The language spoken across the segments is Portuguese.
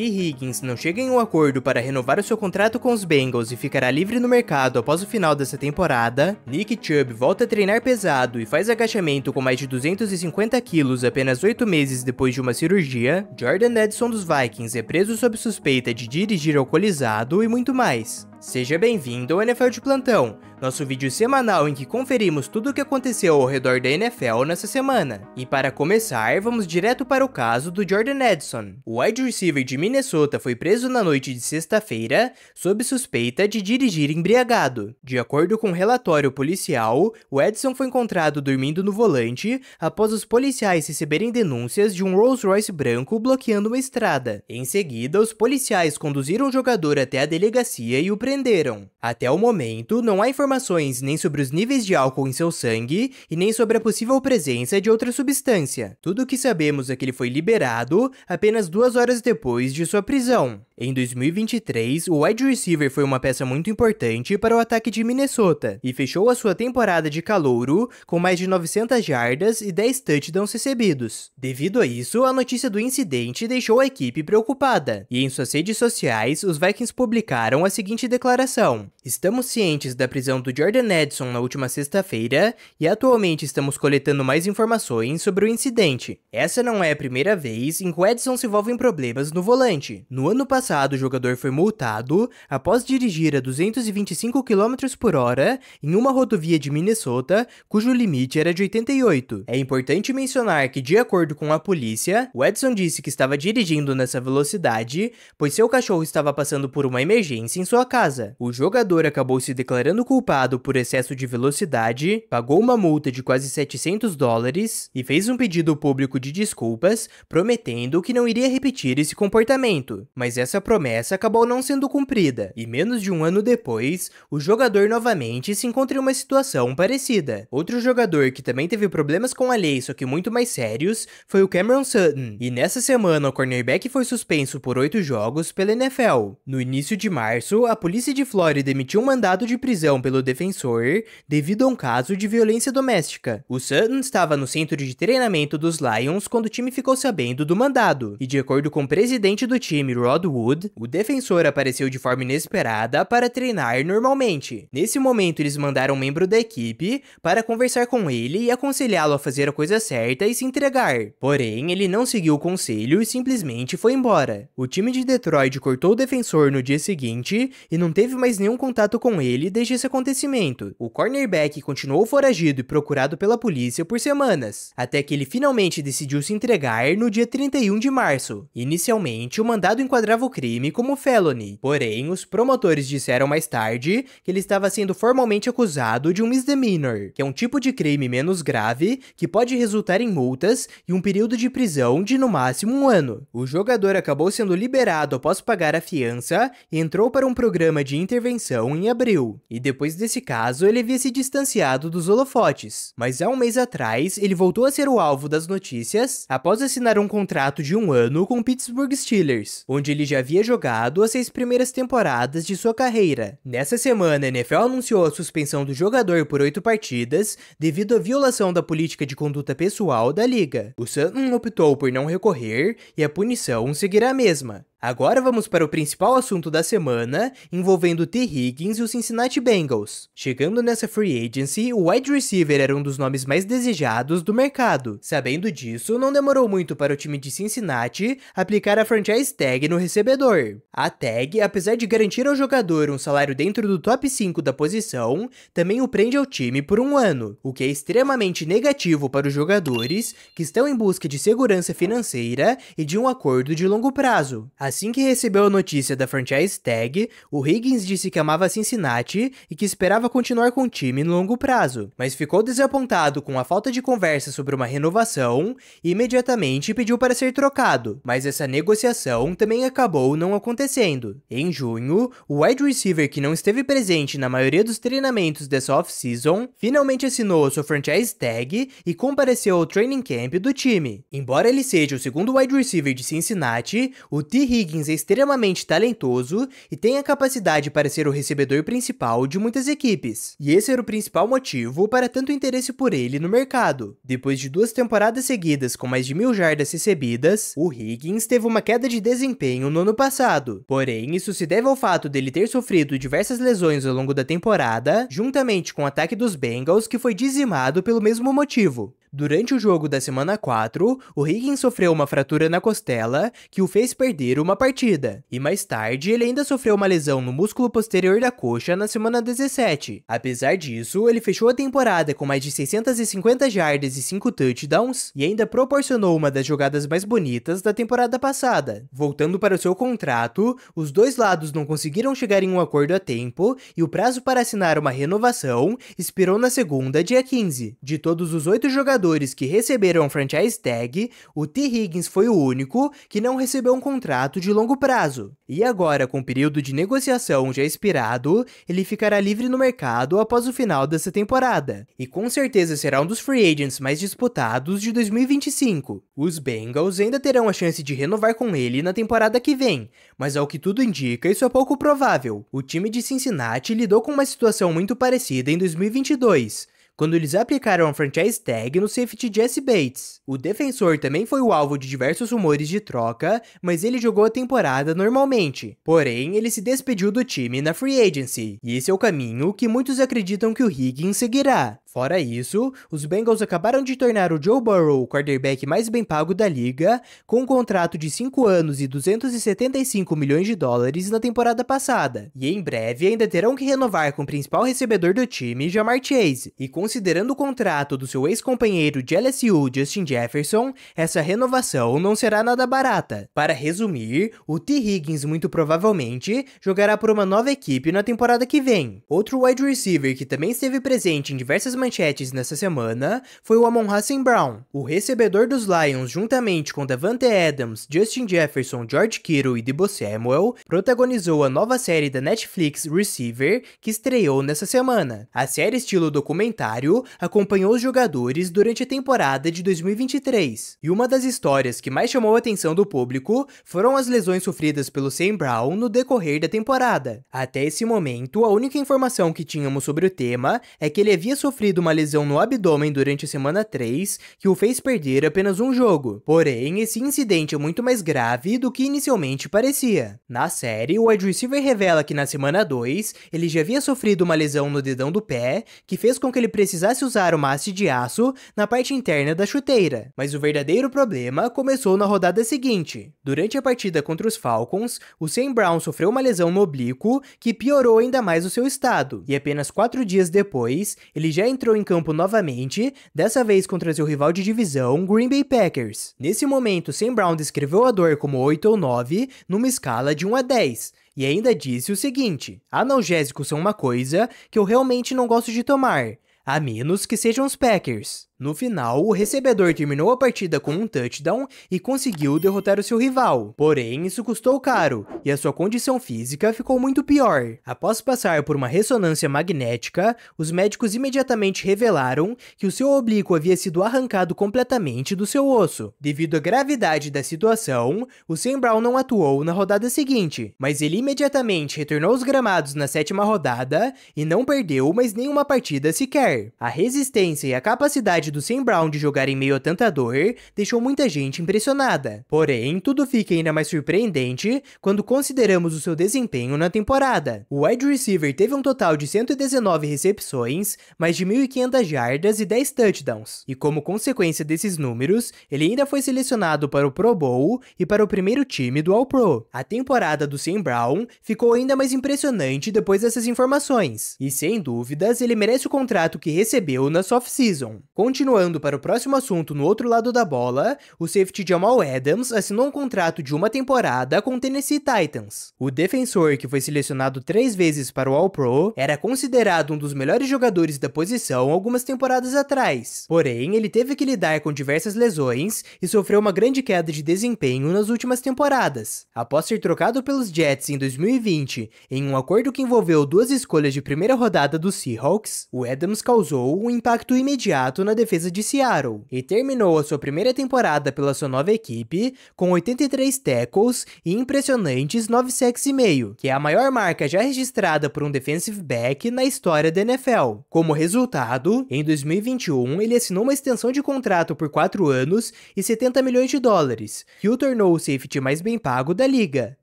T. Higgins não chega em um acordo para renovar o seu contrato com os Bengals e ficará livre no mercado após o final dessa temporada, Nick Chubb volta a treinar pesado e faz agachamento com mais de 250 quilos apenas 8 meses depois de uma cirurgia, Jordan Addison dos Vikings é preso sob suspeita de dirigir alcoolizado e muito mais. Seja bem-vindo ao NFL de Plantão, nosso vídeo semanal em que conferimos tudo o que aconteceu ao redor da NFL nessa semana. E para começar, vamos direto para o caso do Jordan Addison. O wide receiver de Minnesota foi preso na noite de sexta-feira sob suspeita de dirigir embriagado. De acordo com um relatório policial, o Addison foi encontrado dormindo no volante após os policiais receberem denúncias de um Rolls-Royce branco bloqueando uma estrada. Em seguida, os policiais conduziram o jogador até a delegacia e o prenderam. Até o momento, não há informações nem sobre os níveis de álcool em seu sangue e nem sobre a possível presença de outra substância. Tudo o que sabemos é que ele foi liberado apenas 2 horas depois de sua prisão. Em 2023, o wide receiver foi uma peça muito importante para o ataque de Minnesota e fechou a sua temporada de calouro com mais de 900 jardas e 10 touchdowns recebidos. Devido a isso, a notícia do incidente deixou a equipe preocupada, e em suas redes sociais, os Vikings publicaram a seguinte declaração: "Estamos cientes da prisão do Jordan Addison na última sexta-feira e atualmente estamos coletando mais informações sobre o incidente. Essa não é a primeira vez em que o Addison se envolve em problemas no volante. No ano passado, o jogador foi multado após dirigir a 225 km por hora em uma rodovia de Minnesota, cujo limite era de 88. É importante mencionar que, de acordo com a polícia, o Addison disse que estava dirigindo nessa velocidade, pois seu cachorro estava passando por uma emergência em sua casa. O jogador acabou se declarando culpado por excesso de velocidade, pagou uma multa de quase $700 e fez um pedido público de desculpas, prometendo que não iria repetir esse comportamento. Mas essa promessa acabou não sendo cumprida, e menos de um ano depois, o jogador novamente se encontra em uma situação parecida. Outro jogador que também teve problemas com a lei, só que muito mais sérios, foi o Cameron Sutton, e nessa semana o cornerback foi suspenso por 8 jogos pela NFL. No início de março, a polícia de Flórida emitiu um mandado de prisão pelo defensor devido a um caso de violência doméstica. O Sutton estava no centro de treinamento dos Lions quando o time ficou sabendo do mandado, e de acordo com o presidente do time, Rod Wood, o defensor apareceu de forma inesperada para treinar normalmente. Nesse momento, eles mandaram um membro da equipe para conversar com ele e aconselhá-lo a fazer a coisa certa e se entregar. Porém, ele não seguiu o conselho e simplesmente foi embora. O time de Detroit cortou o defensor no dia seguinte e não teve mais nenhum contato com ele desde esse acontecimento. O cornerback continuou foragido e procurado pela polícia por semanas, até que ele finalmente decidiu se entregar no dia 31 de março. Inicialmente, o mandado enquadrava o crime como felony, porém, os promotores disseram mais tarde que ele estava sendo formalmente acusado de um misdemeanor, que é um tipo de crime menos grave que pode resultar em multas e um período de prisão de no máximo 1 ano. O jogador acabou sendo liberado após pagar a fiança e entrou para um programa de intervenção em abril, e depois desse caso ele havia se distanciado dos holofotes, mas há um mês atrás ele voltou a ser o alvo das notícias após assinar um contrato de 1 ano com o Pittsburgh Steelers, onde ele já havia jogado as 6 primeiras temporadas de sua carreira. Nessa semana, a NFL anunciou a suspensão do jogador por 8 partidas devido à violação da política de conduta pessoal da liga. O Sutton optou por não recorrer e a punição seguirá a mesma. Agora vamos para o principal assunto da semana, envolvendo T. Higgins e os Cincinnati Bengals. Chegando nessa free agency, o wide receiver era um dos nomes mais desejados do mercado. Sabendo disso, não demorou muito para o time de Cincinnati aplicar a franchise tag no recebedor. A tag, apesar de garantir ao jogador um salário dentro do top 5 da posição, também o prende ao time por 1 ano, o que é extremamente negativo para os jogadores que estão em busca de segurança financeira e de um acordo de longo prazo. Assim que recebeu a notícia da franchise tag, o Higgins disse que amava Cincinnati e que esperava continuar com o time no longo prazo, mas ficou desapontado com a falta de conversa sobre uma renovação e imediatamente pediu para ser trocado, mas essa negociação também acabou não acontecendo. Em junho, o wide receiver que não esteve presente na maioria dos treinamentos dessa off-season finalmente assinou a sua franchise tag e compareceu ao training camp do time. Embora ele seja o segundo wide receiver de Cincinnati, o T. Higgins é extremamente talentoso e tem a capacidade para ser o recebedor principal de muitas equipes, e esse era o principal motivo para tanto interesse por ele no mercado. Depois de 2 temporadas seguidas com mais de 1000 jardas recebidas, o Higgins teve uma queda de desempenho no ano passado. Porém, isso se deve ao fato dele ter sofrido diversas lesões ao longo da temporada, juntamente com o ataque dos Bengals, que foi dizimado pelo mesmo motivo. Durante o jogo da semana 4, o Higgins sofreu uma fratura na costela que o fez perder uma partida, e mais tarde ele ainda sofreu uma lesão no músculo posterior da coxa na semana 17. Apesar disso, ele fechou a temporada com mais de 650 jardas e 5 touchdowns e ainda proporcionou uma das jogadas mais bonitas da temporada passada. Voltando para o seu contrato, os dois lados não conseguiram chegar em um acordo a tempo e o prazo para assinar uma renovação expirou na segunda, dia 15. De todos os 8 jogadores que receberam a franchise tag, o T. Higgins foi o único que não recebeu um contrato de longo prazo. E agora, com o período de negociação já expirado, ele ficará livre no mercado após o final dessa temporada, e com certeza será um dos free agents mais disputados de 2025. Os Bengals ainda terão a chance de renovar com ele na temporada que vem, mas ao que tudo indica, isso é pouco provável. O time de Cincinnati lidou com uma situação muito parecida em 2022, quando eles aplicaram a franchise tag no safety Jessie Bates. O defensor também foi o alvo de diversos rumores de troca, mas ele jogou a temporada normalmente. Porém, ele se despediu do time na free agency, e esse é o caminho que muitos acreditam que o Higgins seguirá. Fora isso, os Bengals acabaram de tornar o Joe Burrow o quarterback mais bem pago da liga, com um contrato de 5 anos e 275 milhões de dólares na temporada passada. E em breve ainda terão que renovar com o principal recebedor do time, Ja'Marr Chase. E considerando o contrato do seu ex-companheiro de LSU, Justin Jefferson, essa renovação não será nada barata. Para resumir, o T. Higgins muito provavelmente jogará por uma nova equipe na temporada que vem. Outro wide receiver que também esteve presente em diversas manchetes nessa semana foi o Amon-Ra St. Brown. O recebedor dos Lions, juntamente com Davante Adams, Justin Jefferson, George Kittle e Deebo Samuel, protagonizou a nova série da Netflix Receiver, que estreou nessa semana. A série estilo documentário acompanhou os jogadores durante a temporada de 2023, e uma das histórias que mais chamou a atenção do público foram as lesões sofridas pelo St. Brown no decorrer da temporada. Até esse momento, a única informação que tínhamos sobre o tema é que ele havia sofrido uma lesão no abdômen durante a semana 3, que o fez perder apenas um jogo. Porém, esse incidente é muito mais grave do que inicialmente parecia. Na série, o wide receiver revela que na semana 2, ele já havia sofrido uma lesão no dedão do pé, que fez com que ele precisasse usar uma haste de aço na parte interna da chuteira. Mas o verdadeiro problema começou na rodada seguinte. Durante a partida contra os Falcons, o St. Brown sofreu uma lesão no oblíquo, que piorou ainda mais o seu estado, e apenas 4 dias depois, ele já entrou em campo novamente, dessa vez contra seu rival de divisão, Green Bay Packers. Nesse momento, St. Brown descreveu a dor como 8 ou 9, numa escala de 1 a 10, e ainda disse o seguinte: analgésicos são uma coisa que eu realmente não gosto de tomar, a menos que sejam os Packers. No final, o recebedor terminou a partida com um touchdown e conseguiu derrotar o seu rival. Porém, isso custou caro, e a sua condição física ficou muito pior. Após passar por uma ressonância magnética, os médicos imediatamente revelaram que o seu oblíquo havia sido arrancado completamente do seu osso. Devido à gravidade da situação, o St. Brown não atuou na rodada seguinte, mas ele imediatamente retornou aos gramados na 7ª rodada e não perdeu mais nenhuma partida sequer. A resistência e a capacidade do St. Brown de jogar em meio a tanta dor deixou muita gente impressionada. Porém, tudo fica ainda mais surpreendente quando consideramos o seu desempenho na temporada. O wide receiver teve um total de 119 recepções, mais de 1.500 jardas e 10 touchdowns. E como consequência desses números, ele ainda foi selecionado para o Pro Bowl e para o primeiro time do All-Pro. A temporada do St. Brown ficou ainda mais impressionante depois dessas informações. E sem dúvidas, ele merece o contrato que recebeu na off-season. Continuando para o próximo assunto no outro lado da bola, o safety Jamal Adams assinou um contrato de uma temporada com o Tennessee Titans. O defensor, que foi selecionado 3 vezes para o All-Pro, era considerado um dos melhores jogadores da posição algumas temporadas atrás. Porém, ele teve que lidar com diversas lesões e sofreu uma grande queda de desempenho nas últimas temporadas. Após ser trocado pelos Jets em 2020 em um acordo que envolveu 2 escolhas de primeira rodada dos Seahawks, o Adams causou um impacto imediato na defesa defesa de Seattle, e terminou a sua primeira temporada pela sua nova equipe com 83 tackles e impressionantes 9 sacks e meio, que é a maior marca já registrada por um defensive back na história da NFL. Como resultado, em 2021 ele assinou uma extensão de contrato por 4 anos e 70 milhões de dólares, que o tornou o safety mais bem pago da liga.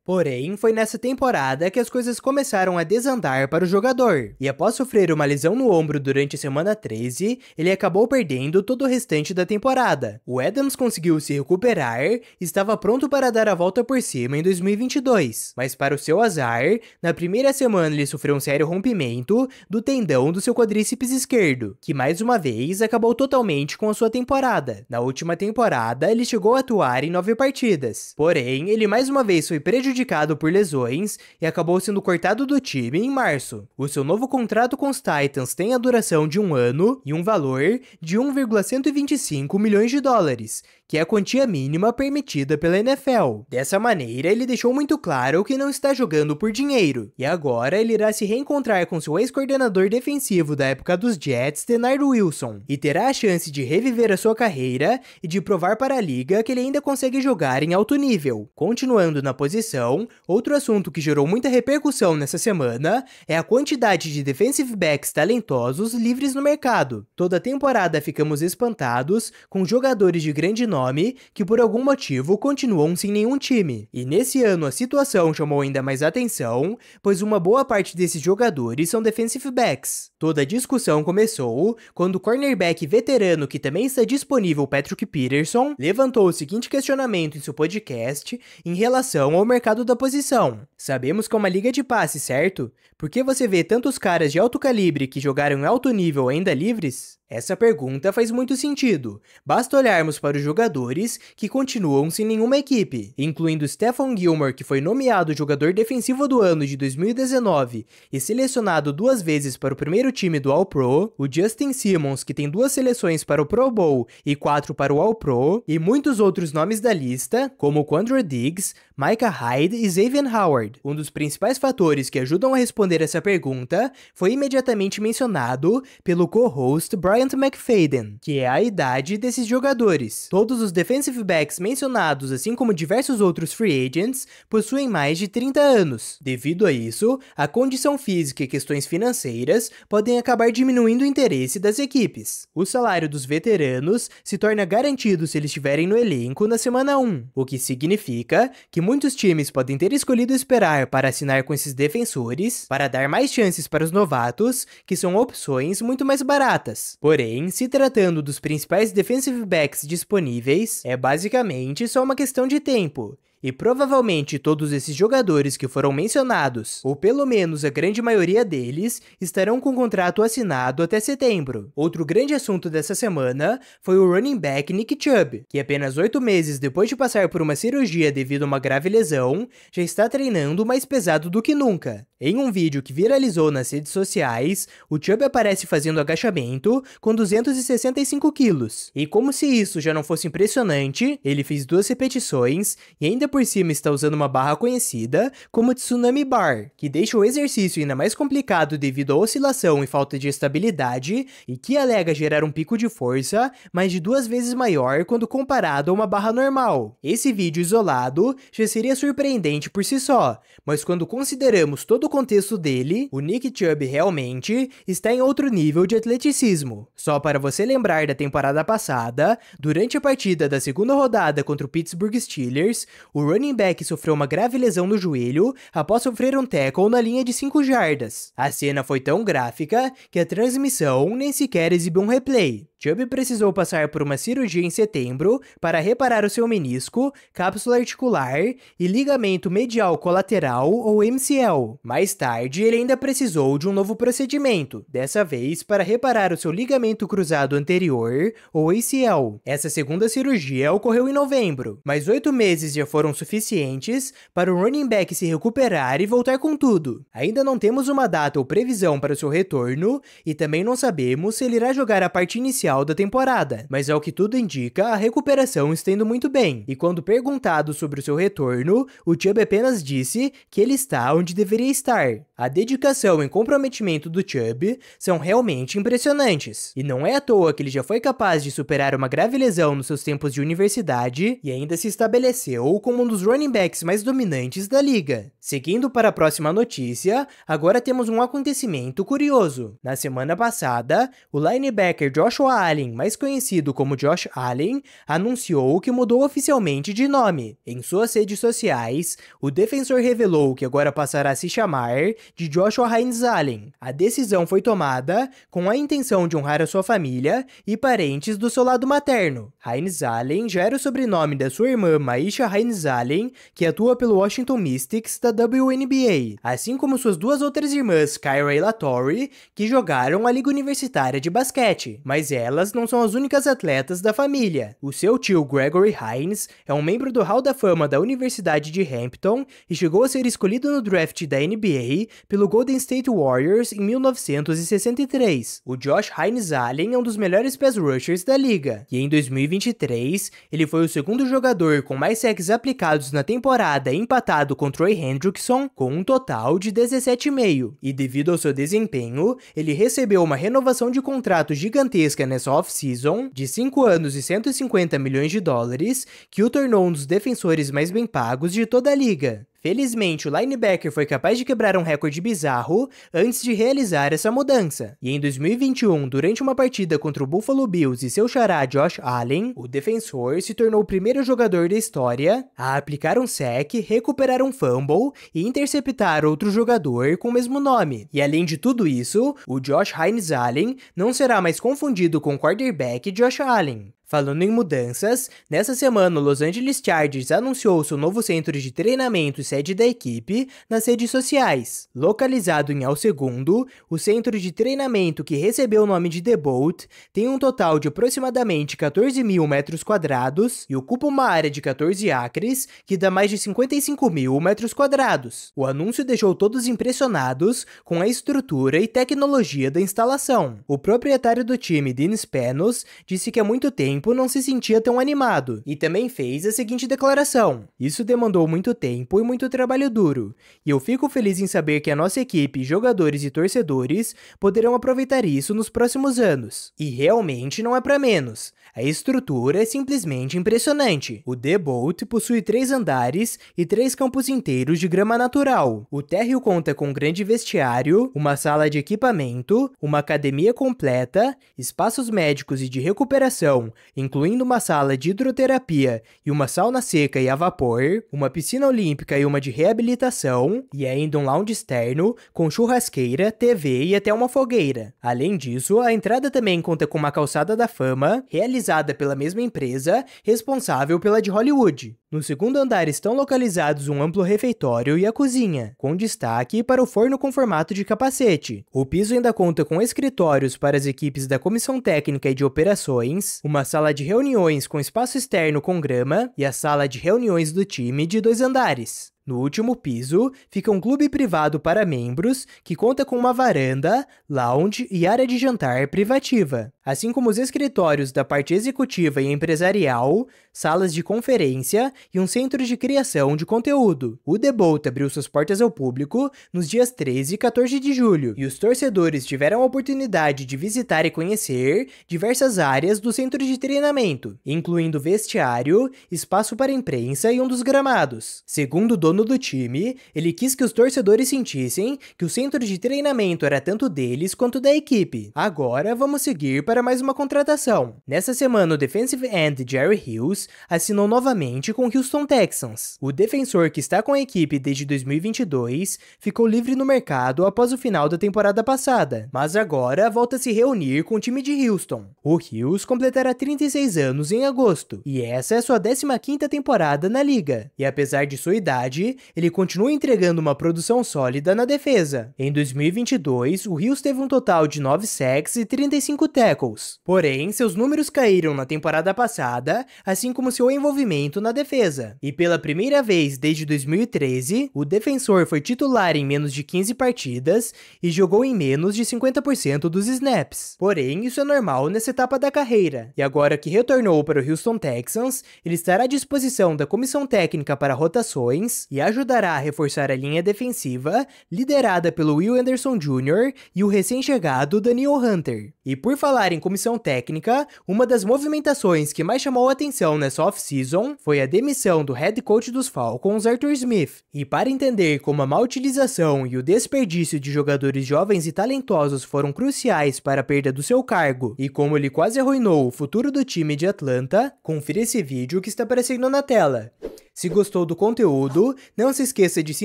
Porém, foi nessa temporada que as coisas começaram a desandar para o jogador, e após sofrer uma lesão no ombro durante a semana 13, ele acabou perdendo todo o restante da temporada. O Adams conseguiu se recuperar e estava pronto para dar a volta por cima em 2022, mas para o seu azar, na primeira semana ele sofreu um sério rompimento do tendão do seu quadríceps esquerdo, que mais uma vez acabou totalmente com a sua temporada. Na última temporada, ele chegou a atuar em 9 partidas, porém, ele mais uma vez foi prejudicado por lesões e acabou sendo cortado do time em março. O seu novo contrato com os Titans tem a duração de 1 ano e um valor de 1,125 milhões de dólares, que é a quantia mínima permitida pela NFL. Dessa maneira, ele deixou muito claro que não está jogando por dinheiro, e agora ele irá se reencontrar com seu ex-coordenador defensivo da época dos Jets, Denard Wilson, e terá a chance de reviver a sua carreira e de provar para a liga que ele ainda consegue jogar em alto nível. Continuando na posição, outro assunto que gerou muita repercussão nessa semana é a quantidade de defensive backs talentosos livres no mercado. Toda temporada ficamos espantados com jogadores de grande nome que por algum motivo continuam sem nenhum time. E nesse ano a situação chamou ainda mais atenção, pois uma boa parte desses jogadores são defensive backs. Toda a discussão começou quando o cornerback veterano que também está disponível, Patrick Peterson, levantou o seguinte questionamento em seu podcast em relação ao mercado da posição. Sabemos que é uma liga de passe, certo? Por que você vê tantos caras de alto calibre que jogaram em alto nível ainda livres? Essa pergunta faz muito sentido. Basta olharmos para os jogadores que continuam sem nenhuma equipe, incluindo Stephon Gilmore, que foi nomeado jogador defensivo do ano de 2019 e selecionado 2 vezes para o primeiro time do All-Pro, o Justin Simmons, que tem 2 seleções para o Pro Bowl e 4 para o All-Pro, e muitos outros nomes da lista, como Quandre Diggs, Micah Hyde e Xavier Howard. Um dos principais fatores que ajudam a responder essa pergunta foi imediatamente mencionado pelo co-host Bryant McFadden, que é a idade desses jogadores. Todos os defensive backs mencionados, assim como diversos outros free agents, possuem mais de 30 anos. Devido a isso, a condição física e questões financeiras podem acabar diminuindo o interesse das equipes. O salário dos veteranos se torna garantido se eles estiverem no elenco na semana 1, o que significa que muitos times podem ter escolhido esperar para assinar com esses defensores para dar mais chances para os novatos, que são opções muito mais baratas. Porém, se tratando dos principais defensive backs disponíveis, é basicamente só uma questão de tempo. E provavelmente todos esses jogadores que foram mencionados, ou pelo menos a grande maioria deles, estarão com contrato assinado até setembro. Outro grande assunto dessa semana foi o running back Nick Chubb, que apenas 8 meses depois de passar por uma cirurgia devido a uma grave lesão, já está treinando mais pesado do que nunca. Em um vídeo que viralizou nas redes sociais, o Chubb aparece fazendo agachamento com 265 quilos. E como se isso já não fosse impressionante, ele fez 2 repetições e ainda por cima está usando uma barra conhecida como Tsunami Bar, que deixa o exercício ainda mais complicado devido à oscilação e falta de estabilidade e que alega gerar um pico de força mais de 2 vezes maior quando comparado a uma barra normal. Esse vídeo isolado já seria surpreendente por si só, mas quando consideramos todo o contexto dele, o Nick Chubb realmente está em outro nível de atleticismo. Só para você lembrar da temporada passada, durante a partida da segunda rodada contra o Pittsburgh Steelers, o running back sofreu uma grave lesão no joelho após sofrer um tackle na linha de 5 jardas. A cena foi tão gráfica que a transmissão nem sequer exibiu um replay. Chubb precisou passar por uma cirurgia em setembro para reparar o seu menisco, cápsula articular e ligamento medial colateral ou MCL. Mais tarde, ele ainda precisou de um novo procedimento, dessa vez para reparar o seu ligamento cruzado anterior ou ACL. Essa segunda cirurgia ocorreu em novembro, mas 8 meses já foram suficientes para o running back se recuperar e voltar com tudo. Ainda não temos uma data ou previsão para o seu retorno e também não sabemos se ele irá jogar a parte inicial inicial da temporada, mas ao que tudo indica, a recuperação está indo muito bem, e quando perguntado sobre o seu retorno, o Chubb apenas disse que ele está onde deveria estar. A dedicação e comprometimento do Chubb são realmente impressionantes, e não é à toa que ele já foi capaz de superar uma grave lesão nos seus tempos de universidade e ainda se estabeleceu como um dos running backs mais dominantes da liga. Seguindo para a próxima notícia, agora temos um acontecimento curioso. Na semana passada, o linebacker Joshua Allen, mais conhecido como Josh Allen, anunciou que mudou oficialmente de nome. Em suas redes sociais, o defensor revelou que agora passará a se chamar de Joshua Hines Allen. A decisão foi tomada com a intenção de honrar a sua família e parentes do seu lado materno. Hines Allen já era o sobrenome da sua irmã Maisha Hines Allen, que atua pelo Washington Mystics da WNBA, assim como suas duas outras irmãs Kyra e LaTorri, que jogaram a Liga Universitária de Basquete, mas elas não são as únicas atletas da família. O seu tio Gregory Hines é um membro do Hall da Fama da Universidade de Hampton e chegou a ser escolhido no draft da NBA pelo Golden State Warriors em 1963. O Josh Hines Allen é um dos melhores pass rushers da liga, e em 2023 ele foi o segundo jogador com mais sacks aplicados na temporada, empatado com Troy Hendrickson com um total de 17,5, e devido ao seu desempenho, ele recebeu uma renovação de contrato gigantesca nessa off-season de 5 anos e 150 milhões de dólares, que o tornou um dos defensores mais bem pagos de toda a liga. Felizmente, o linebacker foi capaz de quebrar um recorde bizarro antes de realizar essa mudança. E em 2021, durante uma partida contra o Buffalo Bills e seu xará Josh Allen, o defensor se tornou o primeiro jogador da história a aplicar um sack, recuperar um fumble e interceptar outro jogador com o mesmo nome. E além de tudo isso, o Josh Hines Allen não será mais confundido com o quarterback Josh Allen. Falando em mudanças, nessa semana o Los Angeles Chargers anunciou seu novo centro de treinamento e sede da equipe nas redes sociais. Localizado em El Segundo, o centro de treinamento, que recebeu o nome de The Bolt, tem um total de aproximadamente 14 mil metros quadrados e ocupa uma área de 14 acres, que dá mais de 55 mil metros quadrados. O anúncio deixou todos impressionados com a estrutura e tecnologia da instalação. O proprietário do time, Dean Spanos, disse que há muito tempo não se sentia tão animado, e também fez a seguinte declaração: "Isso demandou muito tempo e muito trabalho duro, e eu fico feliz em saber que a nossa equipe, jogadores e torcedores poderão aproveitar isso nos próximos anos." E realmente não é para menos. A estrutura é simplesmente impressionante. O The Bolt possui 3 andares e 3 campos inteiros de grama natural. O térreo conta com um grande vestiário, uma sala de equipamento, uma academia completa, espaços médicos e de recuperação, incluindo uma sala de hidroterapia e uma sauna seca e a vapor, uma piscina olímpica e uma de reabilitação, e ainda um lounge externo com churrasqueira, TV e até uma fogueira. Além disso, a entrada também conta com uma calçada da fama, realizada pela mesma empresa, responsável pela de Hollywood. No segundo andar estão localizados um amplo refeitório e a cozinha, com destaque para o forno com formato de capacete. O piso ainda conta com escritórios para as equipes da comissão técnica e de operações, uma sala de reuniões com espaço externo com grama e a sala de reuniões do time de 2 andares. No último piso, fica um clube privado para membros, que conta com uma varanda, lounge e área de jantar privativa, assim como os escritórios da parte executiva e empresarial, salas de conferência e um centro de criação de conteúdo. O The Bolt abriu suas portas ao público nos dias 13 e 14 de julho, e os torcedores tiveram a oportunidade de visitar e conhecer diversas áreas do centro de treinamento, incluindo vestiário, espaço para imprensa e um dos gramados. Segundo o dono do time, ele quis que os torcedores sentissem que o centro de treinamento era tanto deles quanto da equipe. Agora vamos seguir para mais uma contratação. Nessa semana, o defensive end Jerry Hughes assinou novamente com o Houston Texans. O defensor, que está com a equipe desde 2022, ficou livre no mercado após o final da temporada passada, mas agora volta a se reunir com o time de Houston. O Hughes completará 36 anos em agosto, e essa é a sua 15ª temporada na liga, e apesar de sua idade, hoje, ele continua entregando uma produção sólida na defesa. Em 2022, o Hills teve um total de 9 sacks e 35 tackles. Porém, seus números caíram na temporada passada, assim como seu envolvimento na defesa. E pela primeira vez desde 2013, o defensor foi titular em menos de 15 partidas e jogou em menos de 50% dos snaps. Porém, isso é normal nessa etapa da carreira. E agora que retornou para o Houston Texans, ele estará à disposição da comissão técnica para rotações e ajudará a reforçar a linha defensiva, liderada pelo Will Anderson Jr. e o recém-chegado Daniel Hunter. E por falar em comissão técnica, uma das movimentações que mais chamou a atenção nessa off-season foi a demissão do head coach dos Falcons, Arthur Smith. E para entender como a má utilização e o desperdício de jogadores jovens e talentosos foram cruciais para a perda do seu cargo e como ele quase arruinou o futuro do time de Atlanta, confira esse vídeo que está aparecendo na tela. Se gostou do conteúdo, não se esqueça de se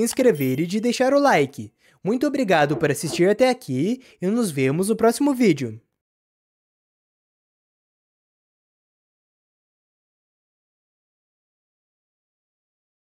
inscrever e de deixar o like. Muito obrigado por assistir até aqui e nos vemos no próximo vídeo.